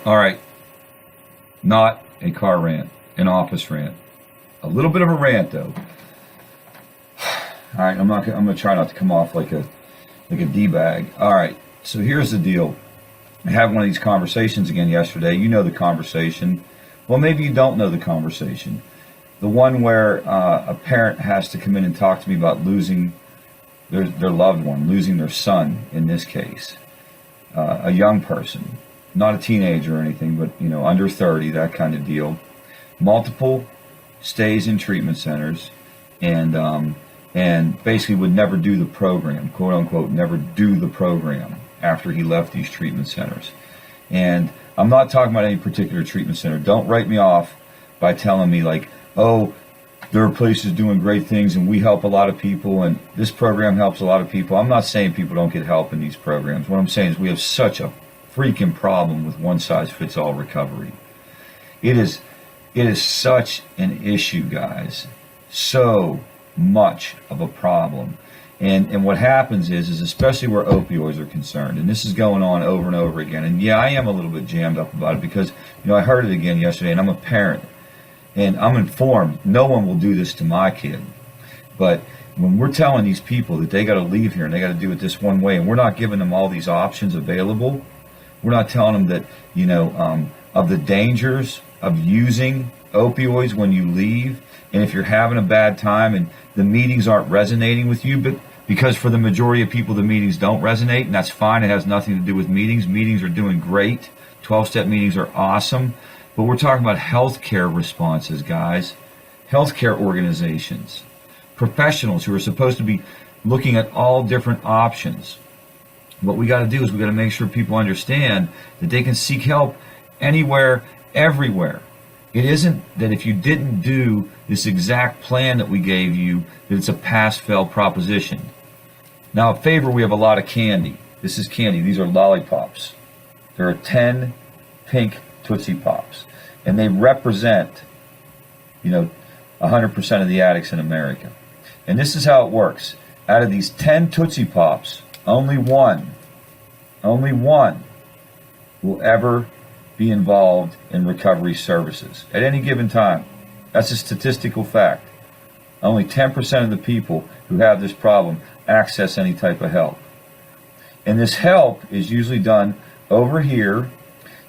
All right, not a car rant, an office rant. A little bit of a rant though. All right, I'm gonna try not to come off like a D-bag. All right, so here's the deal. I had one of these conversations again yesterday. You know the conversation. Well, maybe you don't know the conversation. The one where a parent has to come in and talk to me about losing their loved one, losing their son in this case, a young person, not a teenager or anything, but under 30, that kind of deal. Multiple stays in treatment centers, and basically would never do the program, quote unquote, never do the program after he left these treatment centers. And I'm not talking about any particular treatment center. Don't write me off by telling me like, oh, there are places doing great things and we help a lot of people and this program helps a lot of people. I'm not saying people don't get help in these programs. What I'm saying is we have such a freaking problem with one-size-fits-all recovery. It is such an issue, guys. So much of a problem. And what happens is especially where opioids are concerned, and this is going on over and over again. And yeah, I am a little bit jammed up about it because, I heard it again yesterday, and I'm a parent. And I'm informed no one will do this to my kid. But when we're telling these people that they got to leave here and they got to do it this one way, and we're not giving them all these options available, we're not telling them that, of the dangers of using opioids when you leave, and if you're having a bad time and the meetings aren't resonating with you, but because for the majority of people the meetings don't resonate, and that's fine, it has nothing to do with meetings. Meetings are doing great. 12-step meetings are awesome. But we're talking about healthcare responses, guys. Healthcare organizations, professionals who are supposed to be looking at all different options. What we got to do is we got to make sure people understand that they can seek help anywhere, everywhere. It isn't that if you didn't do this exact plan that we gave you, that it's a pass-fail proposition. Now, at Favor, we have a lot of candy. This is candy. These are lollipops. There are 10 pink Tootsie Pops. And they represent, 100% of the addicts in America. And this is how it works. Out of these 10 Tootsie Pops, only one will ever be involved in recovery services at any given time. That's a statistical fact. Only 10% of the people who have this problem access any type of help. And this help is usually done over here,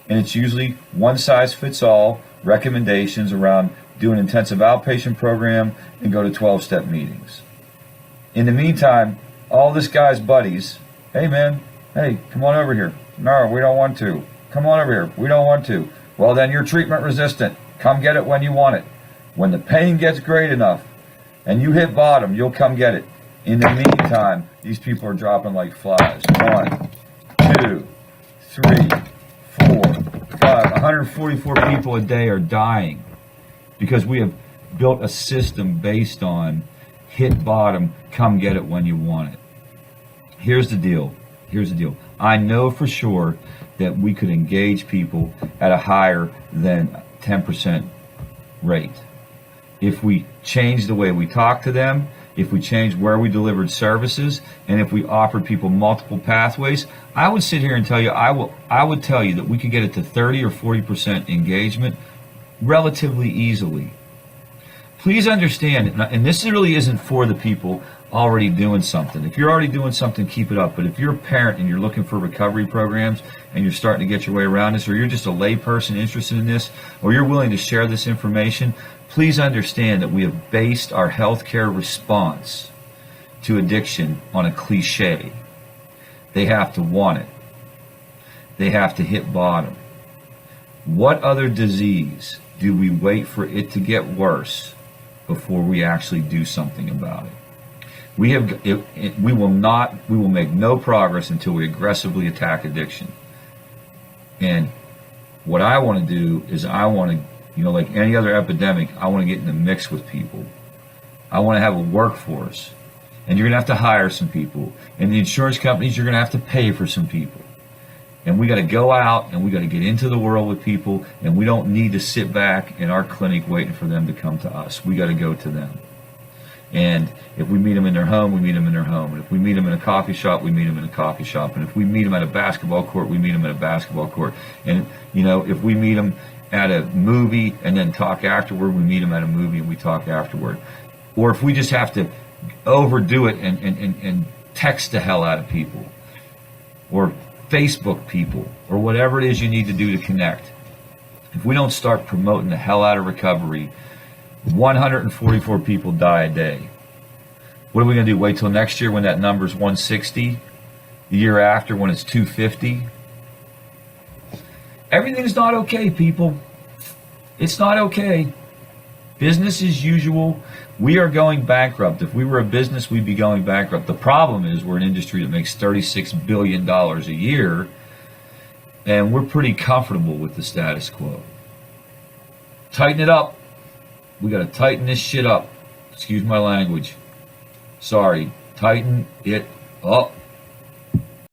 and it's usually one-size-fits-all recommendations around do an intensive outpatient program and go to 12-step meetings. In the meantime, all this guy's buddies, hey man, hey, come on over here. No, we don't want to. Come on over here. We don't want to. Well, then you're treatment resistant. Come get it when you want it. When the pain gets great enough and you hit bottom, you'll come get it. In the meantime, these people are dropping like flies. 1, 2, 3, 4, 5. 144 people a day are dying because we have built a system based on hit bottom, come get it when you want it. Here's the deal. I know for sure that we could engage people at a higher than 10% rate. If we change the way we talk to them, if we change where we delivered services, and if we offered people multiple pathways, I would sit here and tell you, I would tell you that we could get it to 30 or 40% engagement relatively easily. Please understand, and this really isn't for the people already doing something. If you're already doing something, keep it up. But if you're a parent and you're looking for recovery programs and you're starting to get your way around this, or you're just a lay person interested in this, or you're willing to share this information, please understand that we have based our healthcare response to addiction on a cliche. They have to want it. They have to hit bottom. What other disease do we wait for it to get worse before we actually do something about it? We will make no progress until we aggressively attack addiction. And what I want to do is I want to, like any other epidemic, I want to get in the mix with people. I want to have a workforce. And you're going to have to hire some people. And the insurance companies, you're going to have to pay for some people. And we got to go out and we got to get into the world with people. And we don't need to sit back in our clinic waiting for them to come to us. We got to go to them. And if we meet them in their home, we meet them in their home. And if we meet them in a coffee shop, we meet them in a coffee shop. And if we meet them at a basketball court, we meet them at a basketball court. And, if we meet them at a movie and then talk afterward, we meet them at a movie and we talk afterward. Or if we just have to overdo it and text the hell out of people, or Facebook people, or whatever it is you need to do to connect. If we don't start promoting the hell out of recovery, 144 people die a day. What are we going to do? Wait till next year when that number's 160? The year after when it's 250? Everything's not okay, people. It's not okay. Business as usual. We are going bankrupt. If we were a business, we'd be going bankrupt. The problem is we're an industry that makes $36 billion a year, and we're pretty comfortable with the status quo. Tighten it up. We got to tighten this shit up. Excuse my language. Sorry. Tighten it up.